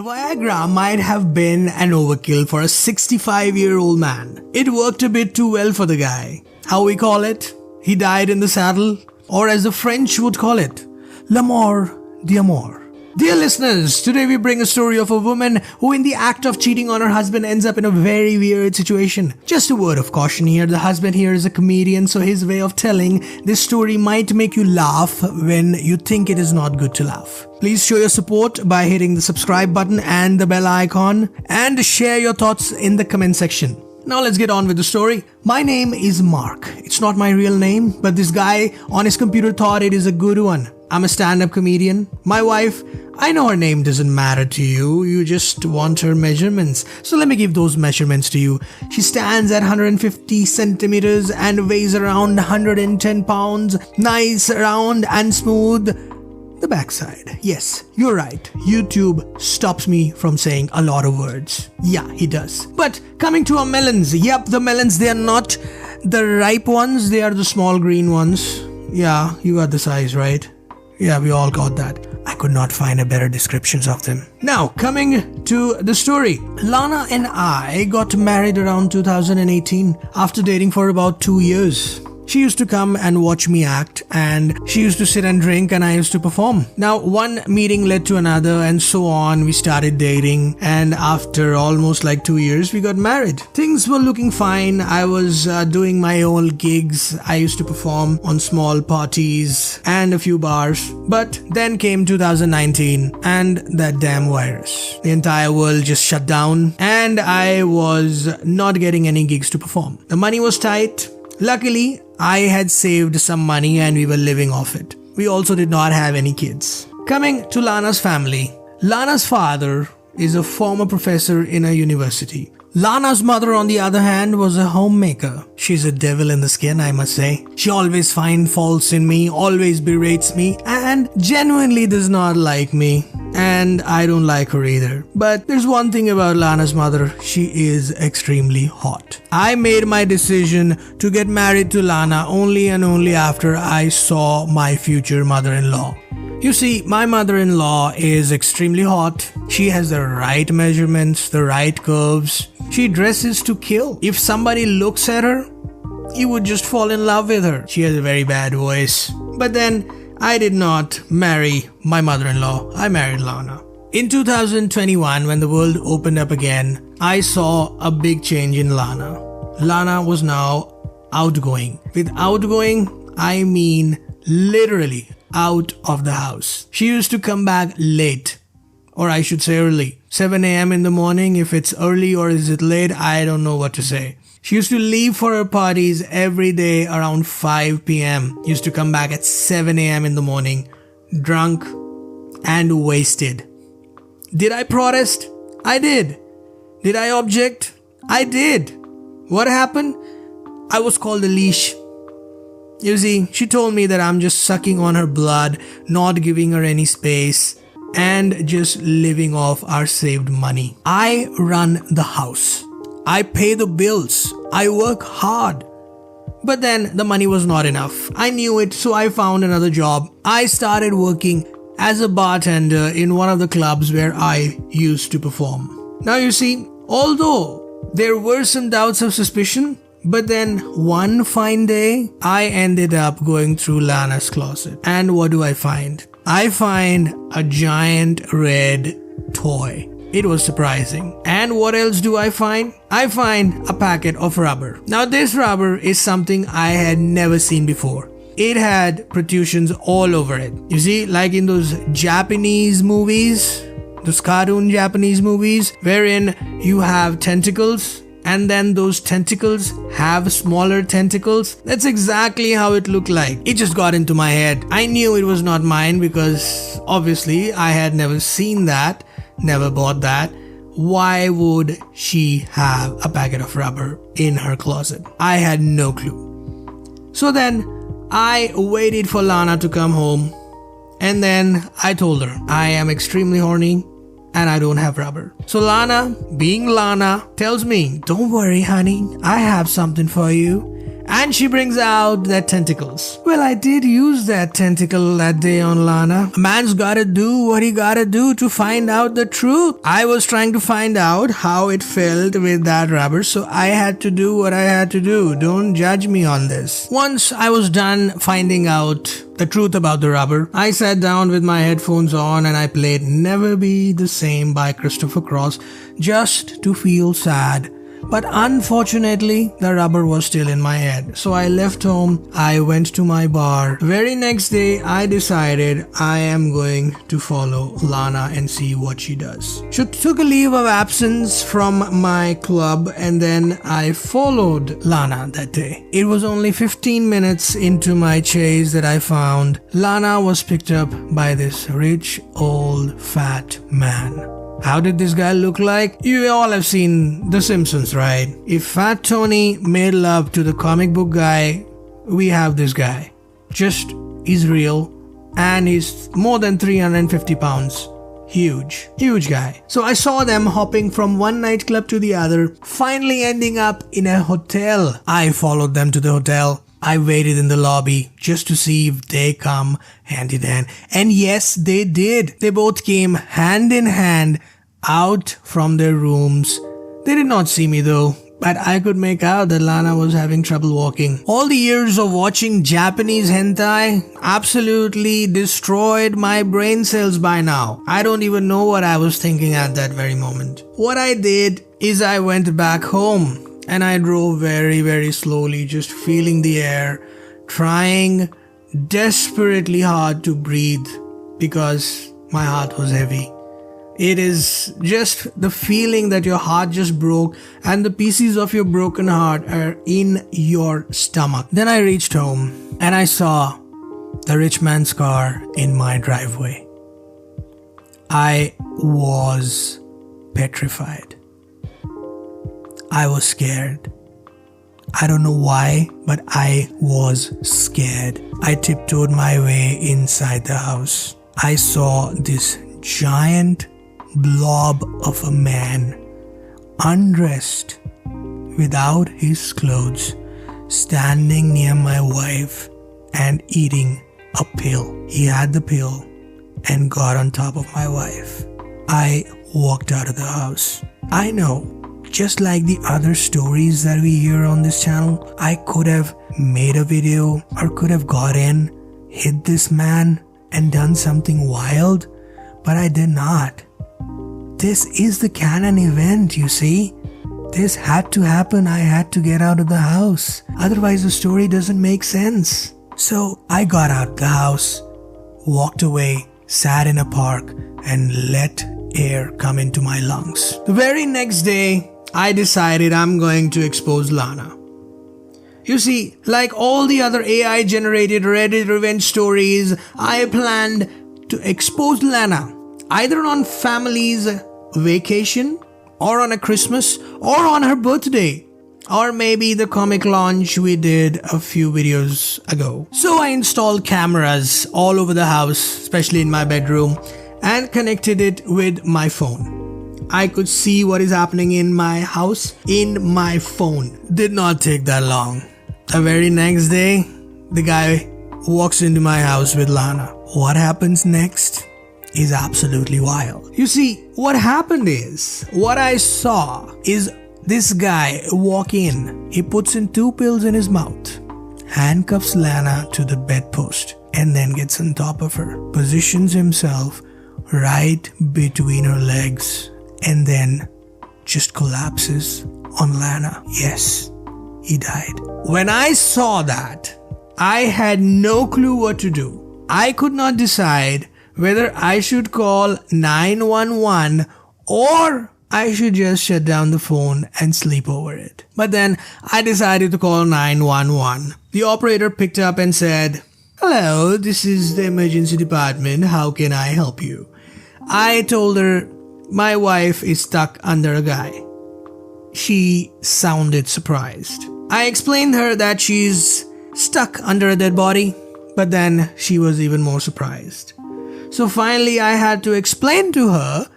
Viagra might have been an overkill for a 65-year-old man. It worked a bit too well for the guy. How we call it? He died in the saddle, or as the French would call it, la mort d'amour. Dear listeners, today we bring a story of a woman who in the act of cheating on her husband ends up in a very weird situation. Just a word of caution here, the husband here is a comedian, so his way of telling this story might make you laugh when you think it is not good to laugh. Please show your support by hitting the subscribe button and the bell icon, and share your thoughts in the comment section. Now let's get on with the story. My name is Mark. It's not my real name, but this guy on his computer thought it is a good one. I'm a stand-up comedian. My wife, I know her name doesn't matter to you. You just want her measurements. So let me give those measurements to you. She stands at 150 centimeters and weighs around 110 pounds. Nice, round and smooth. The backside. Yes, you're right. YouTube stops me from saying a lot of words. Yeah, he does. But coming to our melons. Yep, the melons, they are not the ripe ones. They are the small green ones. Yeah, you got the size, right? Yeah, we all got that. I could not find a better descriptions of them. Now, coming to the story. Lana and I got married around 2018 after dating for about 2 years. She used to come and watch me act, and she used to sit and drink, and I used to perform. Now, one meeting led to another, and so on. We started dating, and after almost like 2 years, we got married. Things were looking fine. I was doing my own gigs. I used to perform on small parties and a few bars. But then came 2019, and that damn virus. The entire world just shut down, and I was not getting any gigs to perform. The money was tight. Luckily, I had saved some money and we were living off it. We also did not have any kids. Coming to Lana's family. Lana's father is a former professor in a university. Lana's mother, on the other hand, was a homemaker. She's a devil in the skin, I must say. She always finds faults in me, always berates me, and genuinely does not like me. And I don't like her either. But there's one thing about Lana's mother, she is extremely hot. I made my decision to get married to Lana only and only after I saw my future mother-in-law. You see, my mother-in-law is extremely hot. She has the right measurements, the right curves. She dresses to kill. If somebody looks at her, you would just fall in love with her. She has a very bad voice. But then, I did not marry my mother-in-law. I married Lana. In 2021, when the world opened up again, I saw a big change in Lana. Lana was now outgoing. With outgoing, I mean literally out of the house. She used to come back late, or I should say early. 7 a.m. in the morning. If it's early or is it late, I don't know what to say. She used to leave for her parties every day around 5 p.m. Used to come back at 7 a.m. in the morning, drunk and wasted. Did I protest? I did. Did I object? I did. What happened? I was called a leash. You see, she told me that I'm just sucking on her blood, not giving her any space, and just living off our saved money. I run the house. I pay the bills. I work hard. But then the money was not enough. I knew it, so I found another job. I started working as a bartender in one of the clubs where I used to perform. Now you see, although there were some doubts of suspicion, but then one fine day, I ended up going through Lana's closet. And what do I find? I find a giant red toy. It was surprising. And what else do I find? I find a packet of rubber. Now this rubber is something I had never seen before. It had protrusions all over it. You see, like in those Japanese movies, those cartoon Japanese movies, wherein you have tentacles, and then those tentacles have smaller tentacles. That's exactly how it looked like. It just got into my head. I knew it was not mine because obviously I had never seen that, never bought that. Why would she have a packet of rubber in her closet? I had no clue. So then I waited for Lana to come home, and then I told her I am extremely horny and I don't have rubber. So Lana, being Lana, tells me, "Don't worry, honey, I have something for you." and she brings out their tentacles. Well, I did use that tentacle that day on Lana. A man's gotta do what he gotta do to find out the truth. I was trying to find out how it felt with that rubber, so I had to do what I had to do. Don't judge me on this. Once I was done finding out the truth about the rubber, I sat down with my headphones on and I played Never Be the Same by Christopher Cross just to feel sad. But unfortunately, the rubber was still in my head. So I left home, I went to my bar. Very next day, I decided I am going to follow Lana and see what she does. She took a leave of absence from my club and then I followed Lana that day. It was only 15 minutes into my chase that I found Lana was picked up by this rich, old, fat man. How did this guy look like? You all have seen The Simpsons, right? If Fat Tony made love to the comic book guy, we have this guy. Just, he's real and he's more than 350 pounds. Huge guy. So I saw them hopping from one nightclub to the other, finally ending up in a hotel. I followed them to the hotel. I waited in the lobby just to see if they come hand in hand. And yes, they did. They both came hand in hand out from their rooms. They did not see me though, but I could make out that Lana was having trouble walking. All the years of watching Japanese hentai absolutely destroyed my brain cells by now. I don't even know what I was thinking at that very moment. What I did is I went back home. And I drove very, very slowly, just feeling the air, trying desperately hard to breathe because my heart was heavy. It is just the feeling that your heart just broke and the pieces of your broken heart are in your stomach. Then I reached home and I saw the rich man's car in my driveway. I was petrified. I was scared. I don't know why, but I was scared. I tiptoed my way inside the house. I saw this giant blob of a man, undressed, without his clothes, standing near my wife and eating a pill. He had the pill and got on top of my wife. I walked out of the house. I know, just like the other stories that we hear on this channel, I could have made a video or could have got in, hit this man and done something wild, but I did not. This is the canon event, you see. This had to happen. I had to get out of the house. Otherwise the story doesn't make sense. So I got out of the house, walked away, sat in a park and let air come into my lungs. The very next day, I decided I'm going to expose Lana. You see, like all the other AI-generated Reddit revenge stories, I planned to expose Lana either on family's vacation or on a Christmas or on her birthday or maybe the comic launch we did a few videos ago. So I installed cameras all over the house, especially in my bedroom, and connected it with my phone. I could see what is happening in my house in my phone. Did not take that long. The very next day, the guy walks into my house with Lana. What happens next is absolutely wild. You see, what happened is, what I saw is this guy walk in. He puts in 2 pills in his mouth, handcuffs Lana to the bedpost, and then gets on top of her, positions himself right between her legs, and then just collapses on Lana. Yes, he died. When I saw that, I had no clue what to do. I could not decide whether I should call 911 or I should just shut down the phone and sleep over it. But then I decided to call 911. The operator picked up and said, "Hello, this is the emergency department. How can I help you?" I told her my wife is stuck under a guy. She sounded surprised. I explained her that she's stuck under a dead body, but then she was even more surprised. So finally I had to explain to her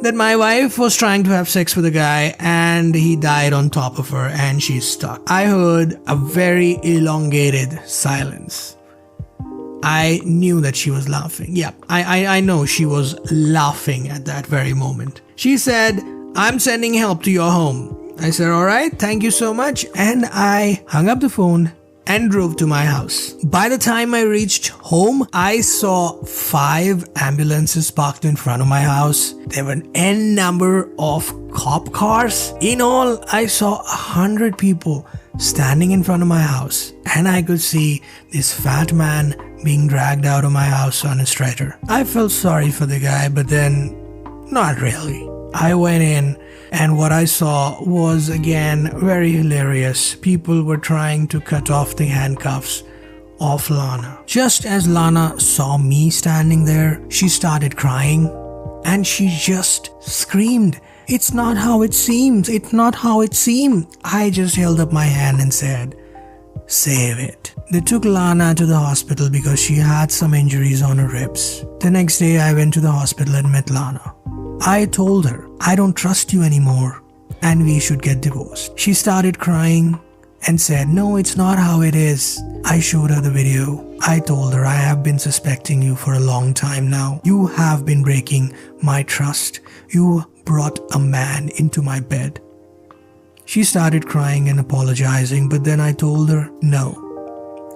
that my wife was trying to have sex with a guy and he died on top of her and she's stuck. I heard a very elongated silence. I knew that she was laughing. Yeah, I know she was laughing at that very moment. She said, "I'm sending help to your home." I said, "All right, thank you so much." And I hung up the phone and drove to my house. By the time I reached home, I saw 5 ambulances parked in front of my house. There were an n number of cop cars. In all, I saw 100 people standing in front of my house, and I could see this fat man being dragged out of my house on a stretcher. I felt sorry for the guy, but then not really. I went in, and what I saw was again very hilarious. People were trying to cut off the handcuffs of Lana. Just as Lana saw me standing there, she started crying and she just screamed, "It's not how it seems, it's not how it seems." I just held up my hand and said, "Save it." They took Lana to the hospital because she had some injuries on her ribs. The next day I went to the hospital and met Lana. I told her, "I don't trust you anymore and we should get divorced." She started crying and said, "No, it's not how it is." I showed her the video. I told her, "I have been suspecting you for a long time now. You have been breaking my trust. You brought a man into my bed." She started crying and apologizing, but then I told her, "No,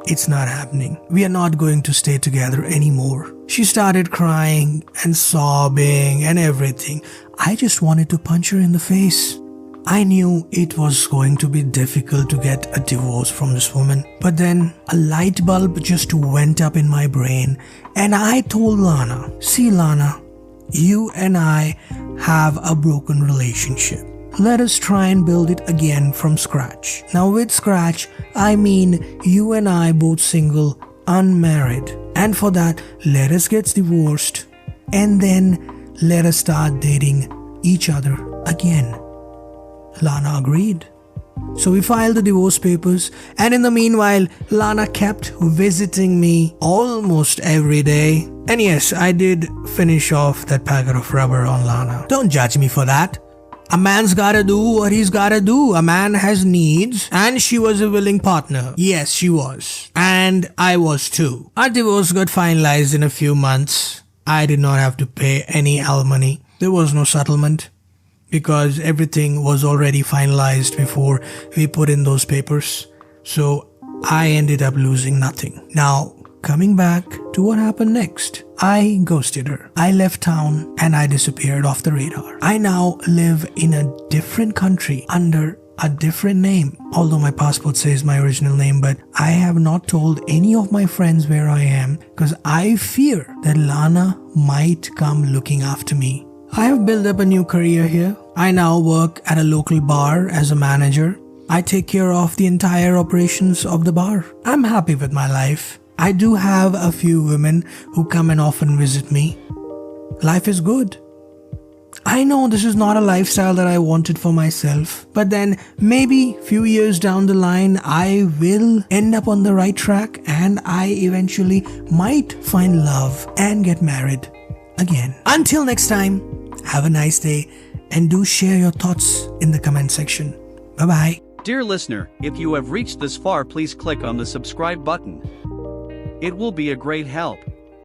it's not happening. We are not going to stay together anymore." She started crying and sobbing and everything. I just wanted to punch her in the face. I knew it was going to be difficult to get a divorce from this woman. But then a light bulb just went up in my brain and I told Lana, "See Lana, you and I have a broken relationship. Let us try and build it again from scratch." Now with scratch, I mean you and I both single, unmarried. And for that, let us get divorced and then let us start dating each other again. Lana agreed. So we filed the divorce papers, and in the meanwhile, Lana kept visiting me almost every day. And yes, I did finish off that packet of rubber on Lana. Don't judge me for that. A man's gotta do what he's gotta do. A man has needs, and she was a willing partner. Yes, she was. And I was too. Our divorce got finalized in a few months. I did not have to pay any alimony. There was no settlement because everything was already finalized before we put in those papers. So I ended up losing nothing. Now, coming back to what happened next. I ghosted her. I left town and I disappeared off the radar. I now live in a different country under a different name. Although my passport says my original name, but I have not told any of my friends where I am because I fear that Lana might come looking after me. I have built up a new career here. I now work at a local bar as a manager. I take care of the entire operations of the bar. I'm happy with my life. I do have a few women who come and often visit me. Life is good. I know this is not a lifestyle that I wanted for myself, but then maybe few years down the line I will end up on the right track and I eventually might find love and get married again. Until next time, have a nice day and do share your thoughts in the comment section. Bye-bye. Dear listener, if you have reached this far, please click on the subscribe button. It will be a great help.